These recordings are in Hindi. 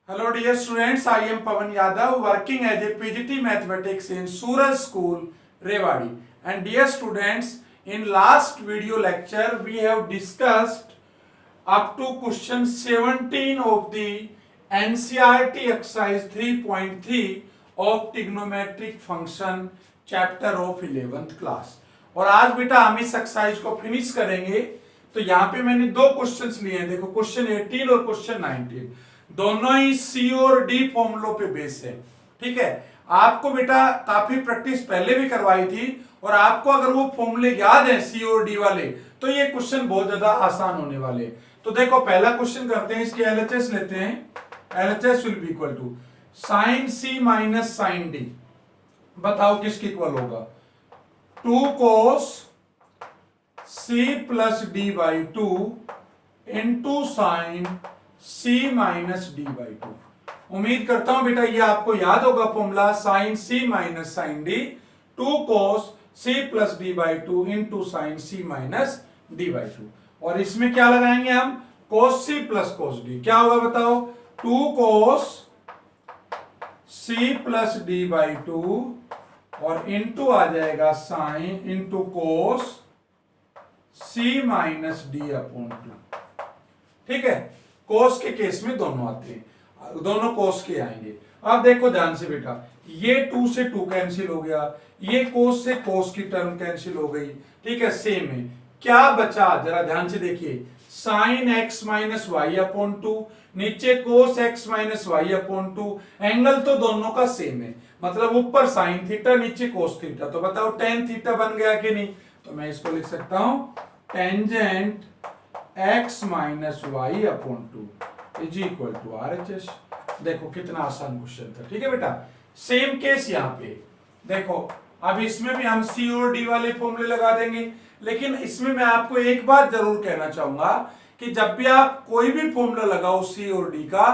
Hello dear students, I am Pavan Yadav working as a PGT Mathematics in Suraj School, Rewari. And dear students, in last video lecture we have discussed up to question 17 of the NCERT exercise 3.3 of trigonometric function chapter of 11th class. और आज बेटा हम इस एक्सरसाइज को फिनिश करेंगे। तो यहाँ पे मैंने दो क्वेश्चंस लिए हैं, देखो क्वेश्चन 18 और क्वेश्चन 19, दोनों ही सी और डी फॉर्मूलों पे बेस है। ठीक है, आपको बेटा काफी प्रैक्टिस पहले भी करवाई थी और आपको अगर वो फॉर्मूले याद है सी और डी वाले तो ये क्वेश्चन बहुत ज्यादा आसान होने वाले हैं। तो देखो पहला क्वेश्चन करते हैं, इसके एलएचएस लेते हैं। LHS will be equal to sine C minus sine D. बताओ किसके इक्वल होगा? 2 cos c plus D by two into sine c minus D by two. उम्मीद करता हूं बेटा ये आपको याद होगा formula, sine c minus sine D, 2 cos c plus D by two into sine c minus D by two. और इसमें क्या लगाएंगे हम? cos c plus cos d। क्या होगा बताओ? 2 cos c plus D by two और इंटू आ जाएगा sine into cos c minus D upon two. ठीक है, कोस के केस में दोनों आते हैं, दोनों कोस के आएंगे। अब देखो ध्यान से बेटा, ये 2 से 2 कैंसिल हो गया, ये कोस से कोस की टर्म कैंसिल हो गई। ठीक है, सेम है। क्या बचा जरा ध्यान से देखिए, sine x minus Y upon two, नीचे cos x minus Y upon two. Angle तो दोनों का सेम है, मतलब ऊपर साइन थीटा नीचे कोस थीटा। तो बताओ टेन थीटा बन गया कि नहीं? तो मैं इसको लिख सकता हूं tangent x minus Y upon two is equal to RHS। देखो कितना आसान क्वेश्चन था। ठीक है बेटा, सेम केस यहाँ पे देखो। अब इसमें भी हम सी और डी वाले फॉर्मूले लगा देंगे, लेकिन इसमें मैं आपको एक बात जरूर कहना चाहूंगा कि जब भी आप कोई भी फॉर्मूला लगाओ सी और डी का,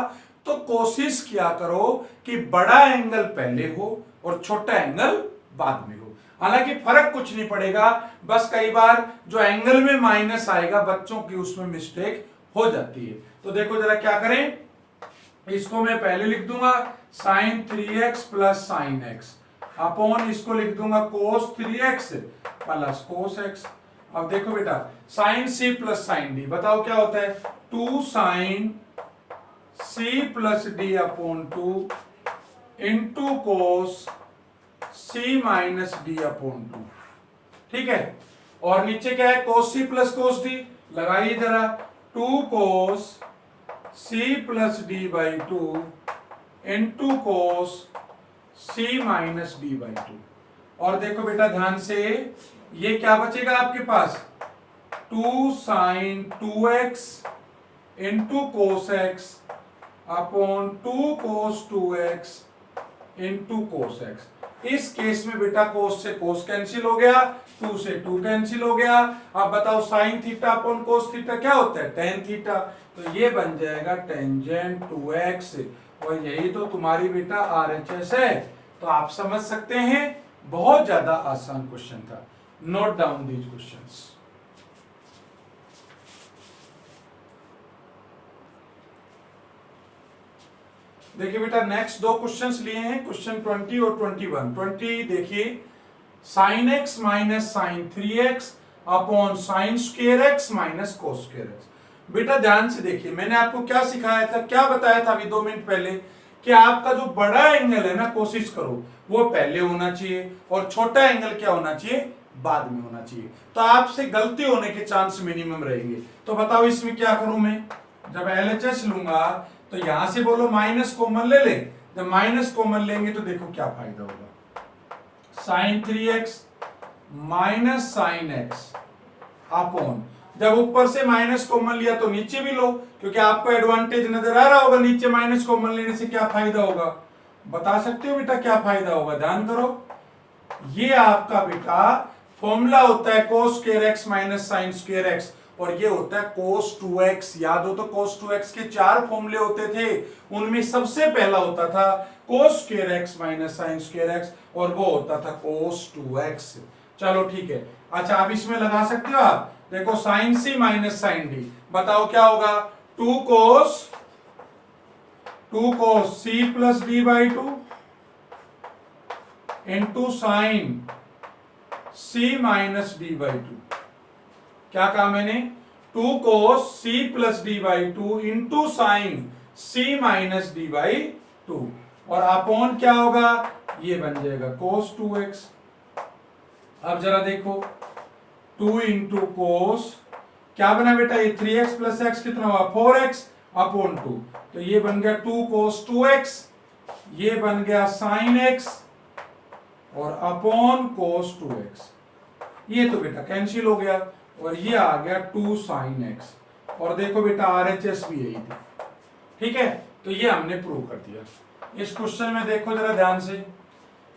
तो कोशिश किया करो कि बड़ा एंगल पहले हो और छोटा एंगल बाद में हो। हालांकि फर्क कुछ नहीं पड़ेगा, बस कई बार जो एंगल में माइनस आएगा बच्चों की उसमें मिस्टेक हो जाती है। तो देखो जरा क्या करें, इसको मैं पहले लिख दूंगा sine 3x plus sine X upon, इसको लिख दूंगा कोस 3x प्लस कोस एक्स। अब देखो बेटा sine c plus sine D, बताओ क्या होता है? 2 sine c plus D upon 2 into cos c minus D upon 2। ठीक है, और नीचे क्या है? Cos c plus cos D. लगाइए जरा, 2 cos c plus D by two into cos c minus D by two. और देखो बेटा ध्यान से, ये क्या बचेगा आपके पास? 2 sine 2x into cos x upon 2 कोस 2x इंटू कोस एक्स। इस केस में बेटा कोस से कोस कैंसिल हो गया, 2 से 2 कैंसिल हो गया। अब बताओ sine theta upon cos theta क्या होता है? Tan theta. तो ये बन जाएगा टेंजेंट 2x, और यही तो तुम्हारी बेटा RHS है। तो आप समझ सकते हैं बहुत ज्यादा आसान क्वेश्चन था। Note down these questions. देखिए बेटा नेक्स्ट दो क्वेश्चंस लिए हैं, क्वेश्चन 20 और 21। 20 देखिए, sine x minus sine 3x upon sine square X minus cos square X. बेटा ध्यान से देखिए, मैंने आपको क्या सिखाया था, क्या बताया था अभी 2 मिनट पहले, कि आपका जो बड़ा एंगल है ना, कोशिश करो वो पहले होना चाहिए और छोटा एंगल क्या होना चाहिए? बाद में होना चाहिए। तो आपसे गलती होने के चांस मिनिमम रहेंगे। तो बताओ इसमें क्या करूं मैं? जब LHS लूंगा तो यहां से बोलो माइनस कॉमन ले ले। जब माइनस कॉमन लेंगे तो देखो क्या फायदा होगा, sine 3x minus sine X upon, जब ऊपर से माइनस कॉमन लिया तो नीचे भी लो, क्योंकि आपको एडवांटेज नजर आ रहा होगा नीचे माइनस कॉमन लेने से क्या फायदा होगा। बता सकते हो बेटा क्या फायदा होगा? ध्यान करो, ये आपका बेटा फॉर्मूला होता है कोस square X minus sign square x, और ये होता है cos 2x। याद हो तो cos 2x के 4 फॉर्मूले होते थे, उनमें सबसे पहला होता था cos square x minus sine square x, और वो होता था cos 2x। चलो ठीक है, अच्छा अब इसमें लगा सकते हो आप, देखो sine c minus sine D, बताओ क्या होगा? 2 cos 2 cos c plus D by two into sine c minus D by two. क्या कहा मैंने? 2 cos c plus D by two into sine c minus D by two, और अपॉन क्या होगा? ये बन जाएगा cos 2x। अब जरा देखो 2 इंटू कोस क्या बना बेटा? ये 3x प्लस एक्स कितना हुआ? 4x अपॉन 2, तो ये बन गया 2 cos 2x, ये बन गया sin x और अपॉन cos 2x। ये तो बेटा कैंसिल हो गया और ये आ गया 2 sin x। और देखो बेटा RHS भी यही थी, ठीक है, तो ये हमने प्रूव कर दिया। इस क्वेश्चन में देखो जरा ध्यान से,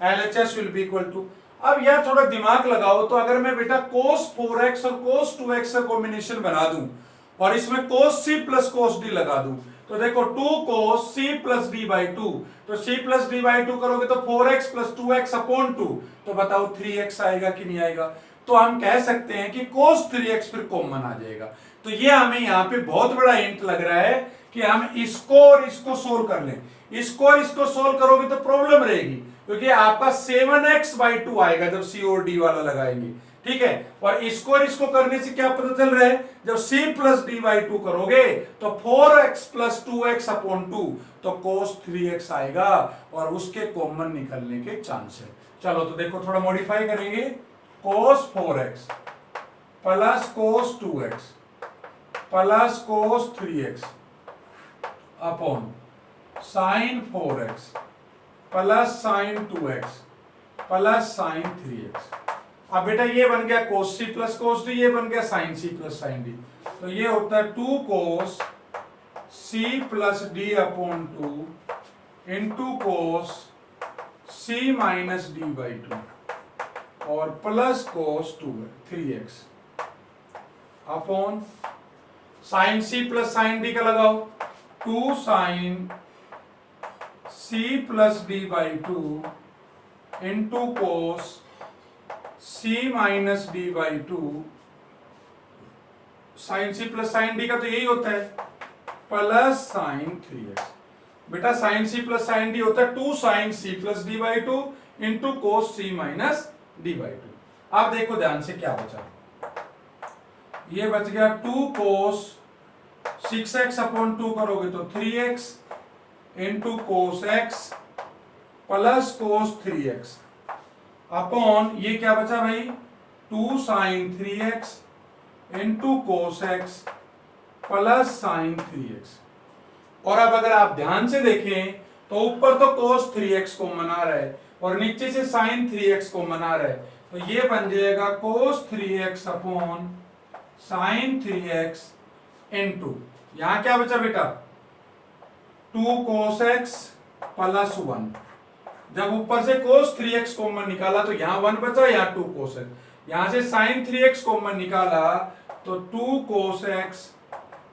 LHS will be equal to, अब यार थोड़ा दिमाग लगाओ, तो अगर मैं बेटा cos 4x और cos 2x का कॉम्बिनेशन बना दूं और इसमें cos c plus cos d लगा दूं, तो देखो 2 cos c plus d by to, तो c plus d by to करोगे तो 4x प्लस 2x अपॉन 2, तो बताओ 3x आएगा कि नहीं आएगा? तो हम कह सकते हैं कि cos 3x फिर कॉमन आ जाएगा। तो ये हमें यहाँ पे बहुत बड़ा हिंट लग रहा है कि हम इसको और इसको सोल्व कर लें। इसको और इसको सोल्व करोगे तो प्रॉब्लम रहेगी, क्योंकि आपका 7x बाई टू आएगा जब c और d वाला लगाएंगे, ठीक है। और इसको करने से क्या पता चल रहा है? जब c plus D by to करोगे तो 4x प्लस 2x अपॉन 2, तो cos 3x आएगा और उसके कॉमन निकलने के चांस है। चलो तो देखो थोड़ा मॉडिफाई करेंगे, cos 4x plus cos 2x plus cos 3x upon sin 4x plus sin 2x plus sin 3x। अब बेटा ये बन गया cos c plus cos d, ये बन गया sin c plus sin d, तो ये होता है 2 cos c plus d upon 2 into cos c minus d by two और plus cos 3x upon sin c plus sin d का लगाओ 2 sin c plus d by two into cos c minus d by to, sin c plus sin d का तो यही होता है, प्लस sin 3x। बेटा sin c plus sin d होता है 2 sin c plus d by two into cos c minus d by to. अब देखो ध्यान से क्या बचा, ये बच गया 2 cos 6x अपॉन 2 करोगे तो 3x into cos x plus cos 3x upon ये क्या बचा भाई? 2 sin 3x into cos x plus sin 3x। और अब अगर आप ध्यान से देखें तो ऊपर तो cos 3x को मना रहा है और नीचे से sin 3x को मना रहा है, तो ये बन जाएगा cos 3x upon sin 3x into, यहां क्या बचा बेटा? 2 cos x प्लस 1। जब ऊपर से cos 3x कॉमन निकाला तो यहां 1 बचा, यहां 2 cos x, यहां से sin 3x कॉमन निकाला तो 2 cos x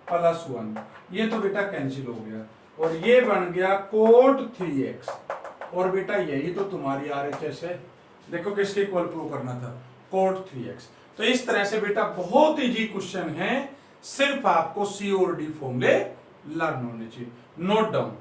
प्लस 1, ये तो बेटा कैंसिल हो गया और ये बन गया cot 3x। और बेटा यही तो तुम्हारी RHS है, देखो किसके इक्वल प्रूव करना था, cot 3x। तो इस तरह से बेटा बहुत इजी क्वेश्चन है, सिर्फ आपको C और D फॉर्मूले लर्न होने चाहिए। नोट डाउन,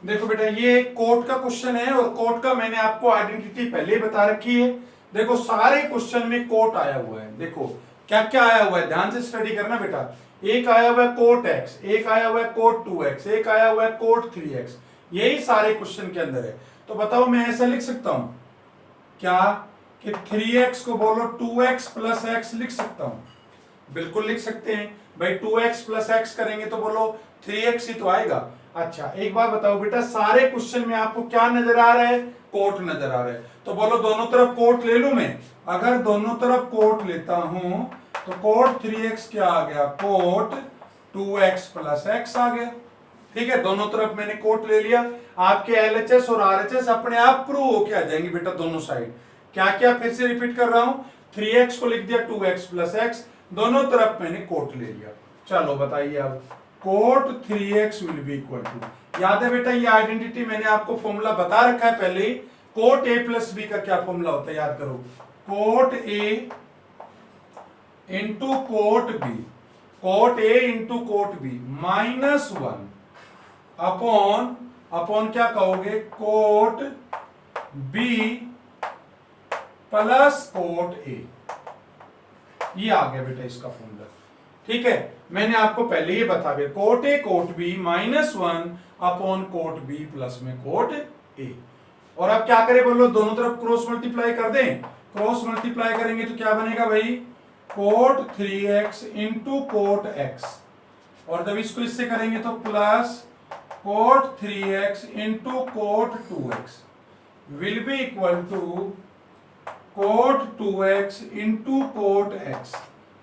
देखो बेटा ये कोट का क्वेश्चन है और कोट का मैंने आपको आइडेंटिटी पहले ही बता रखी है। देखो सारे क्वेश्चन में कोट आया हुआ है, देखो क्या क्या आया हुआ है, ध्यान से स्टडी करना बेटा। एक आया हुआ है कोट x, एक आया हुआ है कोट 2x, एक आया हुआ है कोट 3x, यही सारे क्वेश्चन के अंदर है। तो बताओ मैं ऐसा लिख सकता हूं क्या कि 3x को बोलो 2x प्लस x लिख सकता हूं? बिल्कुल लिख सकते हैं भाई, 2x प्लस x करेंगे तो बोलो 3x ही तो आएगा। अच्छा एक बात बताओ बेटा, सारे क्वेश्चन में आपको क्या नजर आ रहा है? कोट नजर आ रहा है, तो बोलो दोनों तरफ कोट ले लूं मैं? अगर दोनों तरफ कोट लेता हूं तो कोट 3x क्या आ गया? कोट 2x प्लस x आ गया। ठीक है, दोनों तरफ मैंने कोट ले लिया। आपके LHS और RHS अपने आप प्रूव होके आ जाएंगे बेटा दोनों साइड। क्या क्या फिर से रिपीट कर रहा हूं, 3x को लिख दिया 2x प्लस x, दोनों तरफ मैंने कोट ले लिया। चलो बताइए अब, cot 3x will be equal to, याद है बेटा ये आइडेंटिटी मैंने आपको फॉर्मूला बता रखा है पहले ही। कोट a प्लस बी का क्या फॉर्मूला होता है याद करो, cot a into cot B, cot A into cot B -1 upon, upon क्या कहोगे, cot B plus cot A. ये आ गया बेटा इसका फॉर्मूला। ठीक है, मैंने आपको पहले ही बता दिया, cot A cot B -1 upon cot B plus में कोट ए। और अब क्या करें बोलो, दोनों तरफ क्रॉस मल्टीप्लाई कर दें। क्रॉस मल्टीप्लाई करेंगे तो क्या बनेगा भाई, coat 3x into cot x, और जब इसको इससे करेंगे तो plus cot 3x into cot 2x will be equal to cot 2x into cot x,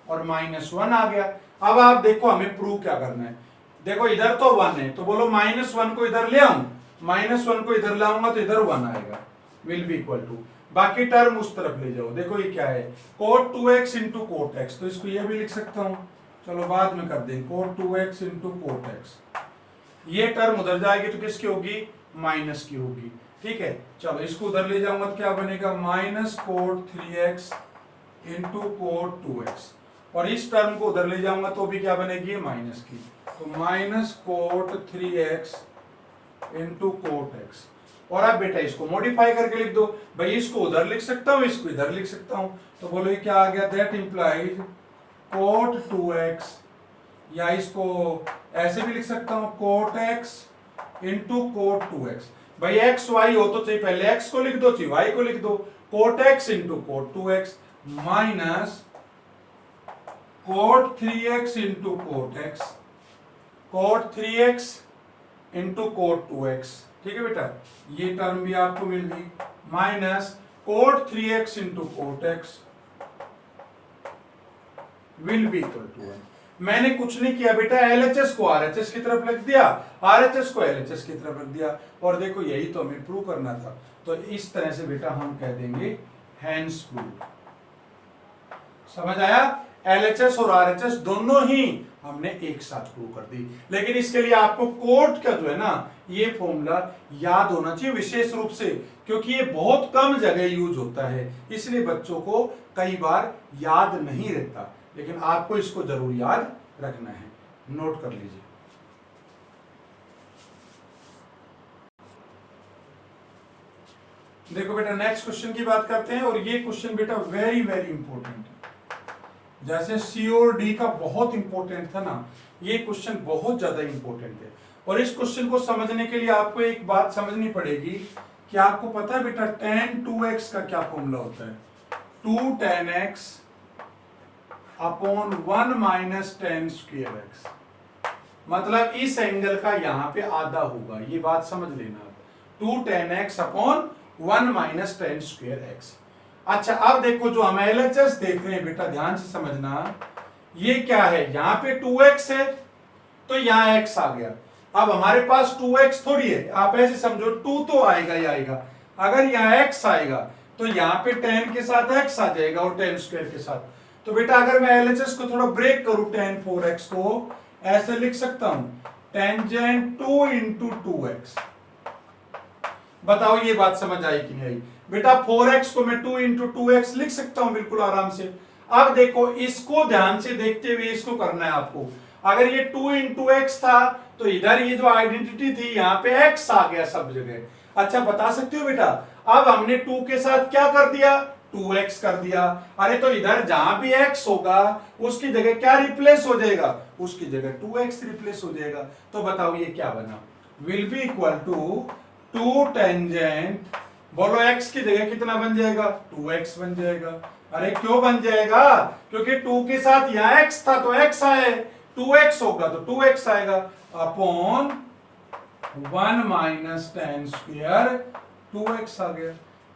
और -1 आ गया। अब आप देखो हमें प्रूव क्या करना है। देखो इधर तो 1 है, तो बोलो -1 को इधर ले आऊं, -1 को इधर लाऊंगा तो इधर 1 आएगा, विल बी इक्वल टू, बाकी टर्म उस तरफ ले जाओ। देखो ये क्या है, coat 2x into cot x, तो इसको ये भी लिख सकता हूं, चलो बाद में कर देंगे, cot 2x into cot x। ये टर्म उधर जाएगी तो किसकी होगी, माइनस की होगी। ठीक है, चलो इसको उधर ले जाऊंगा तो क्या बनेगा, minus cot 3x into cot 2x, और इस टर्म को उधर ले जाऊंगा तो भी क्या बनेगी, माइनस की, तो minus cot 3x into cot x। और अब बेटा इसको मॉडिफाई करके लिख दो, भाई इसको उधर लिख सकता हूं, इसको इधर लिख सकता हूं, तो बोलो ये क्या आ गया, दैट इंप्लाइज कोट 2x, या इसको ऐसे भी लिख सकता हूं, coat x into cot 2x। भाई x y हो तो चाहिए पहले x को लिख दो, चाहिए y को लिख दो, cot x into cot 2x minus cot 3x into cot x, cot 3x into cot 2x। ठीक है बेटा, ये टर्म भी आपको मिल गई, minus cot 3x into cot x will be equal to 1। मैंने कुछ नहीं किया बेटा, LHS को RHS की तरफ रख दिया, RHS को LHS की तरफ रख दिया, और देखो यही तो हमें प्रूव करना था। तो इस तरह से बेटा हम कह देंगे हैंस प्रूव। समझ आया, LHS और RHS दोनों ही हमने एक साथ प्रूव कर दी। लेकिन इसके लिए आपको कोट का जो है ना, ये फॉर्मूला याद होना चाहिए विशेष रूप से, क्योंकि ये बहुत कम जगह यूज होता है, इसलिए बच्चों को कई बार याद नहीं रहता, लेकिन आपको इसको जरूर याद रखना है, नोट कर लीजिए। देखो बेटा नेक्स्ट क्वेश्चन की बात करते हैं, और ये क्वेश्चन बेटा वेरी वेरी इंपॉर्टेंट है। जैसे सी और डी का बहुत इंपॉर्टेंट था ना, ये क्वेश्चन बहुत ज्यादा इंपॉर्टेंट है। और इस क्वेश्चन को समझने के लिए आपको एक बात समझनी पड़ेगी कि आपको पता है बेटा tan 2x का क्या फॉर्मूला होता है, 2 tan x upon 1 minus tan square x, मतलब इस एंगल का यहाँ पे आधा होगा, ये बात समझ लेना आप, 2 tan x upon 1 minus tan square x। अच्छा अब देखो जो हम LHS देख रहे हैं बेटा, ध्यान से समझना, ये क्या है, यहाँ पे 2x है तो यहाँ x आ गया। अब हमारे पास 2x थोड़ी है, आप ऐसे समझो 2 तो आएगा ही आएगा, अगर यहाँ x आएगा तो यहाँ पे tan के साथ x आ जाएगा और tan स्क्वायर के साथ। तो बेटा अगर मैं LHS को थोड़ा ब्रेक करूं, tan 4x को ऐसे लिख सकता हूं, टेंजेंट 2 इंटू 2x। बताओ ये बात समझ आई कि नहीं आई बेटा, 4x को मैं 2 इंटू 2x लिख सकता हूं बिल्कुल आराम से। अब देखो इसको ध्यान से देखते हुए इसको करना है आपको, अगर ये 2 इंटू x था तो इधर ये जो आइडेंटिटी थी यहाँ पे x आ गया सब जगह। अच्छा बता सकते हो बेटा, अब हमने 2 के साथ क्या कर दिया, 2x कर दिया, अरे तो इधर जहां भी x होगा उसकी जगह क्या रिप्लेस हो जाएगा, उसकी जगह 2x रिप्लेस हो जाएगा। तो बताओ ये क्या बना, will be equal to 2 tangent, बोलो x की जगह कितना बन जाएगा, 2x बन जाएगा। अरे क्यों बन जाएगा, क्योंकि 2 के साथ यहाँ x था तो x आए, 2x होगा तो 2x आएगा, upon 1 minus tan square 2x आ गया।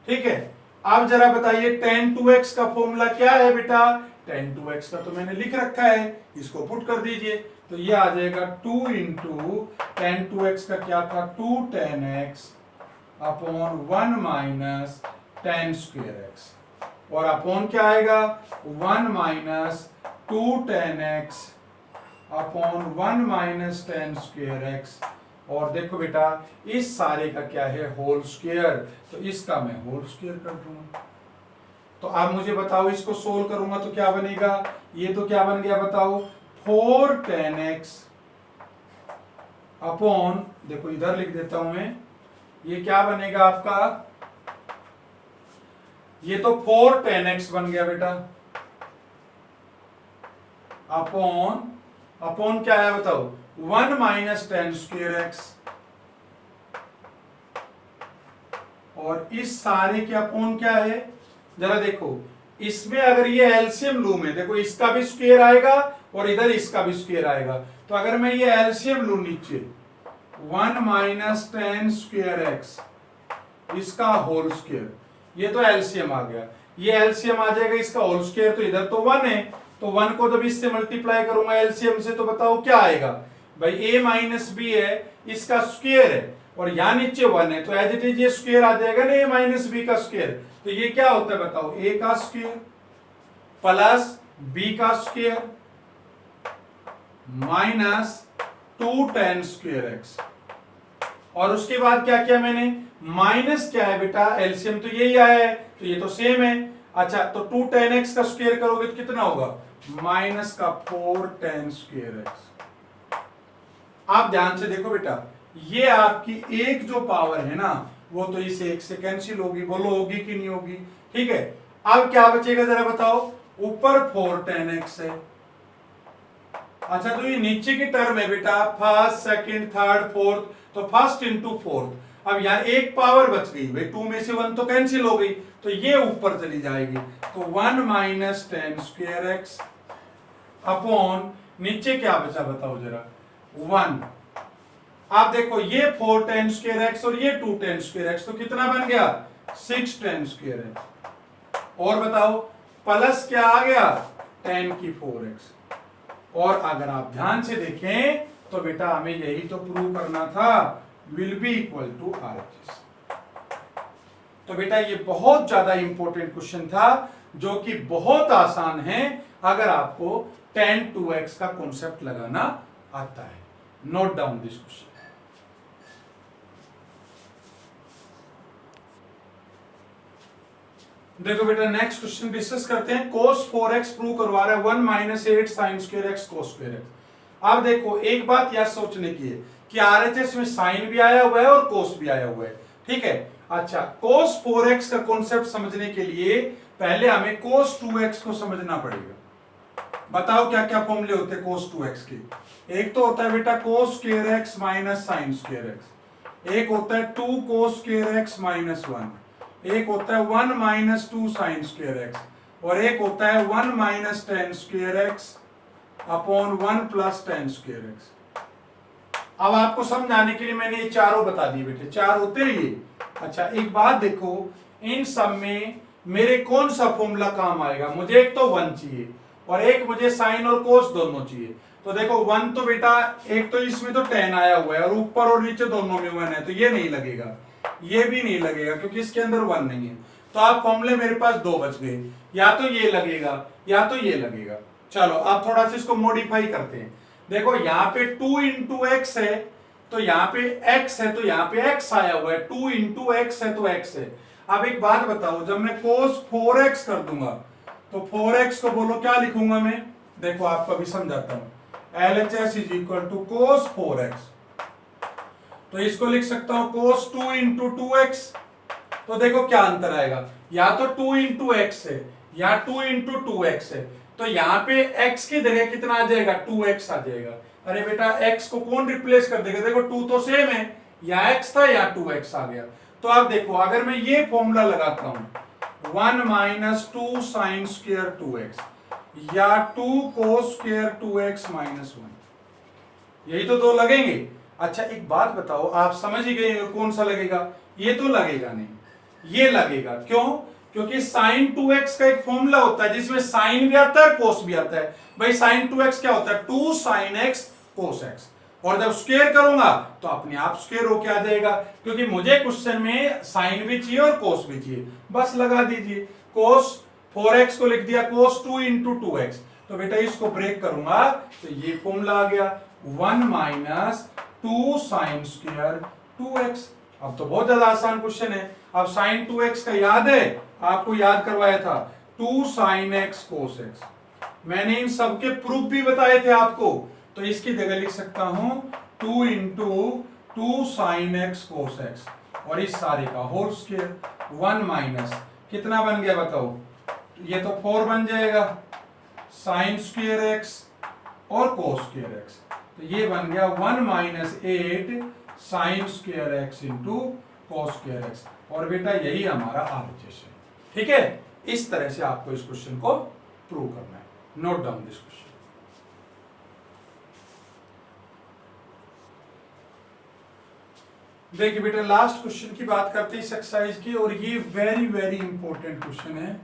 ठीक है, अब जरा बताइए tan 2x का फॉर्मूला क्या है बेटा, tan 2x का तो मैंने लिख रखा है, इसको पुट कर दीजिए, तो ये आ जाएगा 2 इंटू tan 2x का क्या था, 2 tan x upon 1 minus tan square x, और अपॉन क्या आएगा, 1 minus 2 tan x upon 1 minus tan square x। और देखो बेटा इस सारे का क्या है, होल स्क्वायर, तो इसका मैं होल स्क्वायर कर दूंगा। तो आप मुझे बताओ, इसको सोल्व करूंगा तो क्या बनेगा? ये तो क्या बन गया बताओ, 4 tan x अपॉन, देखो इधर लिख देता हूं मैं, ये क्या बनेगा आपका, ये तो 4 tan x बन गया बेटा, अपॉन क्या है बताओ, 1 माइनस tan स्क्वायर x, और इस सारे के अपॉन क्या है, जरा देखो, इसमें अगर ये एलसीएम लूं मैं, देखो इसका भी स्क्वायर आएगा और इधर इसका भी स्क्वायर आएगा, तो अगर मैं ये एलसीएम लूं नीचे, 1 माइनस tan स्क्वायर एक्स, इसका होल स्क्वायर, ये तो एलसीएम आ गया, ये एलसीएम आ जाएगा इसका होल स्क्वायर, तो इधर तो 1 है, तो 1 को जब इससे मल्टीप्लाई करूंगा एलसीएम से, तो बताओ क्या आएगा भाई, a माइनस बी है, इसका स्क्वायर है, और यहां नीचे 1 है, तो एज इट इज ये स्क्वायर आ जाएगा ना, a माइनस बी का स्क्वायर, तो ये क्या होता है बताओ, a का स्क्वायर प्लस b का square minus 2 tan square x, और उसके बाद क्या किया मैंने, माइनस क्या है बेटा, एलसीएम तो यही आया है, तो ये तो सेम है। अच्छा, तो 2 tan x का स्क्वायर करोगे तो कितना होगा, माइनस का 4 tan स्क्वायर x। आप ध्यान से देखो बेटा, ये आपकी एक जो पावर है ना, वो तो इस एक से कैंसिल होगी, बोलो होगी कि नहीं होगी, ठीक है। अब क्या बचेगा जरा बताओ, ऊपर 4 tan x है, अच्छा तो ये नीचे की टर्म है बेटा, फर्स्ट सेकंड थर्ड फोर्थ, तो फर्स्ट इंटू फोर्थ, अब यहाँ एक पावर बच गई भाई, 2 में से 1 तो कैंसिल हो गई, तो ये ऊपर चली जाएगी, तो 1 minus tan square x upon नीचे क्या बचा बताओ जरा, 1। आप देखो ये 4 tan स्क्वायर एक्स और ये 2 tan स्क्वायर एक्स, तो कितना बन गया, 6 tan स्क्वायर एक्स, और बताओ प्लस क्या आ गया, tan की 4x, और अगर आप ध्यान से देखें तो बेटा हमें यही तो प्रूव करना था, will be equal to RHS। तो बेटा ये बहुत ज्यादा इंपॉर्टेंट क्वेश्चन था, जो कि बहुत आसान है अगर आपको tan 2x का कॉन्सेप्ट लगाना आता है। Note down this question. देखो बेटा नेक्स्ट क्वेश्चन डिस्कस करते हैं, cos 4x प्रूव करवा रहा है, 1 minus 8 sin square x cos square x। अब देखो एक बात यह सोचने की है कि RHS में साइन भी आया हुआ है और cos भी आया हुआ है, ठीक है। अच्छा, cos 4x का कॉन्सेप्ट समझने के लिए पहले हमें cos 2x को समझना पड़ेगा। बताओ क्या क्या फॉर्मूले होते हैं cos 2x के। एक तो होता है बेटा cos square x minus sine square x, एक होता है 2 cos स्क्वायर x माइनस 1, एक होता है 1 माइनस 2 साइन स्क्वायर एक्स, और एक होता है 1 minus tan square x upon 1 plus tan square x. अब आपको समझाने के लिए मैंने ये चारों बता दिए बेटे, चार होते हैं ये। अच्छा एक बात देखो, इन सब में मेरे कौन सा फॉर्मूला काम आएगा, मुझे एक तो 1 चाहिए और एक मुझे साइन और कोस दोनों चाहिए। तो देखो 1 तो बेटा, एक तो इसमें तो tan आया हुआ है और ऊपर और नीचे दोनों में 1 है, तो ये नहीं लगेगा, ये भी नहीं लगेगा क्योंकि इसके अंदर 1 नहीं है। तो आप फॉर्मूले मेरे पास 2 बच गए, या तो ये लगेगा या तो ये लगेगा। चलो अब थोड़ा सा इसको मॉडिफाई करते हैं। देखो यहाँ पे 2 इंटू एक्स है, तो यहाँ पे x है, तो यहाँ पे x आया हुआ है, 2 इंटू एक्स है तो x है। अब एक बात बताओ, जब मैं cos 4x कर दूंगा तो 4x को बोलो क्या लिखूंगा मैं, देखो आपको अभी समझाता हूं, LHS is equal to cos 4x, तो इसको लिख सकता हूं cos 2 इंटू 2x। तो देखो क्या अंतर आएगा, या तो 2 इंटू एक्स है या 2 इंटू 2x है, तो यहाँ पे x की जगह कितना आ जाएगा, 2x आ जाएगा। अरे बेटा x को कौन रिप्लेस कर देगा, देखो 2 तो सेम है, या x था या 2x आ गया। तो अब देखो अगर मैं ये फॉर्मूला लगाता हूं 1 माइनस 2 साइन स्क्वायर 2x या 2 cos स्क्वायर 2x माइनस 1, यही तो 2 लगेंगे। अच्छा एक बात बताओ, आप समझ ही गए कौन सा लगेगा, ये तो लगेगा नहीं, ये लगेगा। क्यों? क्योंकि sin 2x का एक फॉर्मूला होता है जिसमें sin भी आता है cos भी आता है। भाई sin 2x क्या होता है, 2 sin x cos x, और जब स्क्वायर करूंगा तो अपने आप स्क्वायर होके आ जाएगा, क्योंकि मुझे क्वेश्चन में sin भी चाहिए और cos भी चाहिए। बस लगा दीजिए, cos 4x को लिख दिया cos 2 इंटू 2x, तो बेटा इसको ब्रेक करूंगा तो ये फॉर्मूला आ गया 1 माइनस 2 साइन स्क्वायर 2x। अब तो बहुत ज्यादा आसान क्वेश्चन है। अब साइन 2x का याद है, आपको याद करवाया था, 2 sin x cos x। मैंने इन सबके प्रूफ भी बताए थे आपको, तो इसकी जगह लिख सकता हूं 2 into 2 sin x cos x और इस सारे का होल स्क्वायर 1 माइनस कितना बन गया बताओ, ये तो 4 बन जाएगा sin स्क्वायर x और cos स्क्वायर x, तो ये बन गया 1 minus 8 sin square x into cos square x। और बेटा यही हमारा RHS है। ठीक है, इस तरह से आपको इस क्वेश्चन को प्रूव करना है। Note down this question. देखिए बेटा, लास्ट क्वेश्चन की बात करते हैं इस एक्सरसाइज की, और ये वेरी वेरी इंपॉर्टेंट क्वेश्चन है,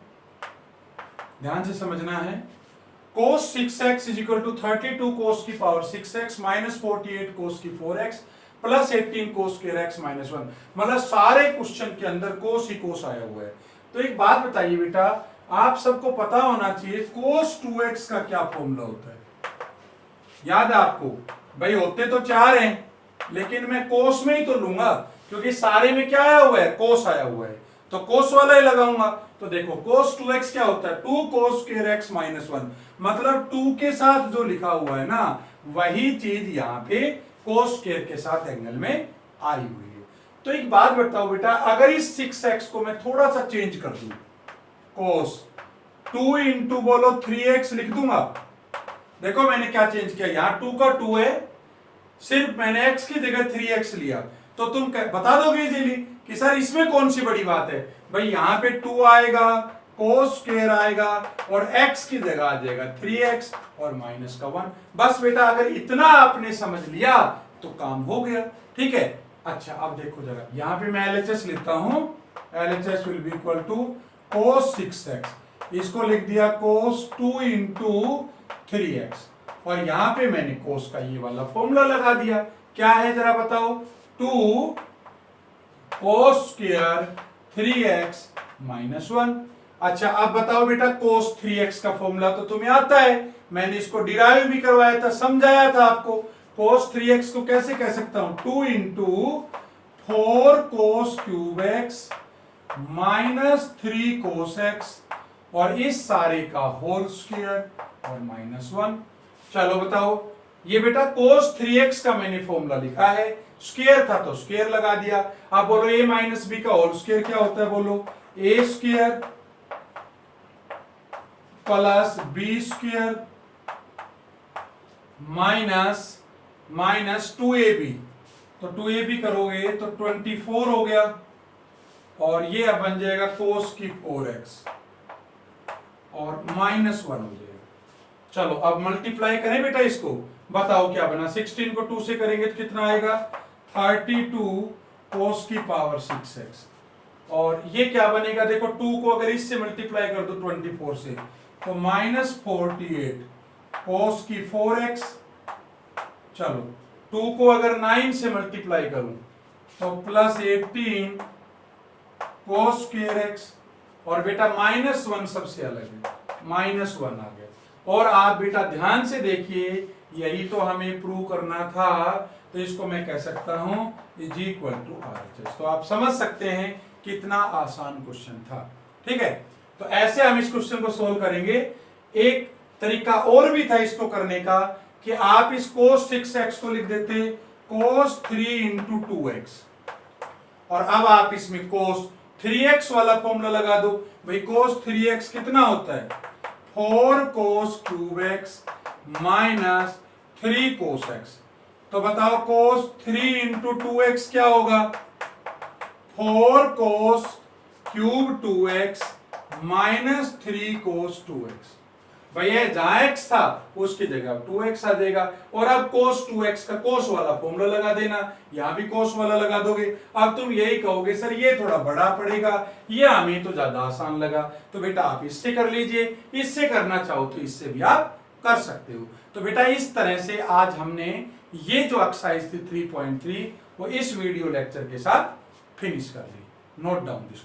ध्यान से समझना है। cos 6x is equal to 32 cos की पावर 6x माइनस 48 cos की 4x plus 18 cos square x minus 1। मतलब सारे क्वेश्चन के अंदर cos ही cos आया हुआ है। तो एक बात बताइए बेटा, आप सबको पता होना चाहिए cos 2x का क्या फॉर्मूला होता है। याद है आपको? भाई होते तो 4 हैं, लेकिन मैं cos में ही तो लूंगा, क्योंकि सारे में क्या आया हुआ है, cos आया हुआ है, तो cos वाला ही लगाऊंगा। तो देखो cos 2x क्या होता है, 2 cos स्क्वायर x माइनस 1, मतलब 2 के साथ जो लिखा हुआ है ना, वही चीज यहाँ पे cos स्क्वायर के साथ एंगल में आई हुई है। तो एक बात बताओ बेटा, अगर इस 6x को मैं थोड़ा सा चेंज कर दूं, cos 2 इंटू बोलो 3x लिख दूंगा। देखो मैंने क्या चेंज किया, यहाँ 2 का 2 है, सिर्फ मैंने x की जगह 3x लिया, तो तुम बता दोगे इजीली कि सर इसमें कौन सी बड़ी बात है। भाई यहाँ पे 2 आएगा, cos स्क्वायर आएगा और x की जगह आ जाएगा 3x और माइनस का 1। बस बेटा अगर इतना आपने समझ लिया तो काम हो गया। ठीक है, अच्छा अब देखो जरा, यहाँ पे मैं LHS लिखता हूं, LHS will be equal to cos 6x, इसको लिख दिया cos 2 इंटू 3x, और यहाँ पे मैंने cos का ये वाला फॉर्मूला लगा दिया। क्या है जरा बताओ, 2 cos स्क्वायर 3x माइनस 1। अच्छा अब बताओ बेटा, cos 3x का फॉर्मूला तो तुम्हें आता है, मैंने इसको डिराइव भी करवाया था, समझाया था आपको। cos 3x को कैसे कह सकता हूं, 2 into 4 cos cube x minus 3 cos x और इस सारे का होल स्क्वायर और माइनस 1। चलो बताओ, ये बेटा cos 3x का मैंने फॉर्मूला लिखा है, स्क्वायर था तो स्क्वायर लगा दिया। अब बोलो a माइनस बी का होल स्क्वायर क्या होता है, बोलो a square plus B square minus 2ab, तो 2ab करोगे तो 24 हो गया, और ये अब बन जाएगा cos की 4x और माइनस 1 हो जाएगा। चलो अब मल्टीप्लाई करें बेटा इसको, बताओ क्या बना, 16 को 2 से करेंगे तो कितना आएगा, 32 cos की पावर 6x, और ये क्या बनेगा, देखो 2 को अगर इससे मल्टीप्लाई कर दो 24 से तो माइनस 48 cos की 4x। चलो 2 को अगर 9 से मल्टीप्लाई करूं तो प्लस 18 cos स्क्वायर x, और बेटा माइनस 1 सबसे अलग है, माइनस 1 आ गया। और आप बेटा ध्यान से देखिए, यही तो हमें प्रूव करना था, तो इसको मैं कह सकता हूं इज इक्वल टू RHS। तो आप समझ सकते हैं कितना आसान क्वेश्चन था। ठीक है, तो ऐसे हम इस क्वेश्चन को सोल्व करेंगे। एक तरीका और भी था इसको करने का, कि आप इस cos 6x को लिख देते cos 3 इंटू 2x, और अब आप इसमें cos 3x वाला फॉर्मूला लगा दो। भाई cos 3x कितना होता है, 4 cos cube x minus 3 cos x। तो बताओ cos 3 इंटू 2x क्या होगा, 4 cos cube 2x minus 3 cos 2x। भैया जहां x था उसकी जगह 2x आ जाएगा, और अब cos 2x का cos वाला फॉर्मूला लगा देना, यहां भी cos वाला लगा दोगे। अब तुम यही कहोगे सर ये थोड़ा बड़ा पड़ेगा, ये हमें तो ज्यादा आसान लगा, तो बेटा आप इससे कर लीजिए, इससे करना चाहो तो इससे भी आप कर सकते हो। तो बेटा इस तरह से आज हमने ये जो एक्सरसाइज थी 3.3 वो इस वीडियो लेक्चर के साथ फिनिश कर ली। Note down this.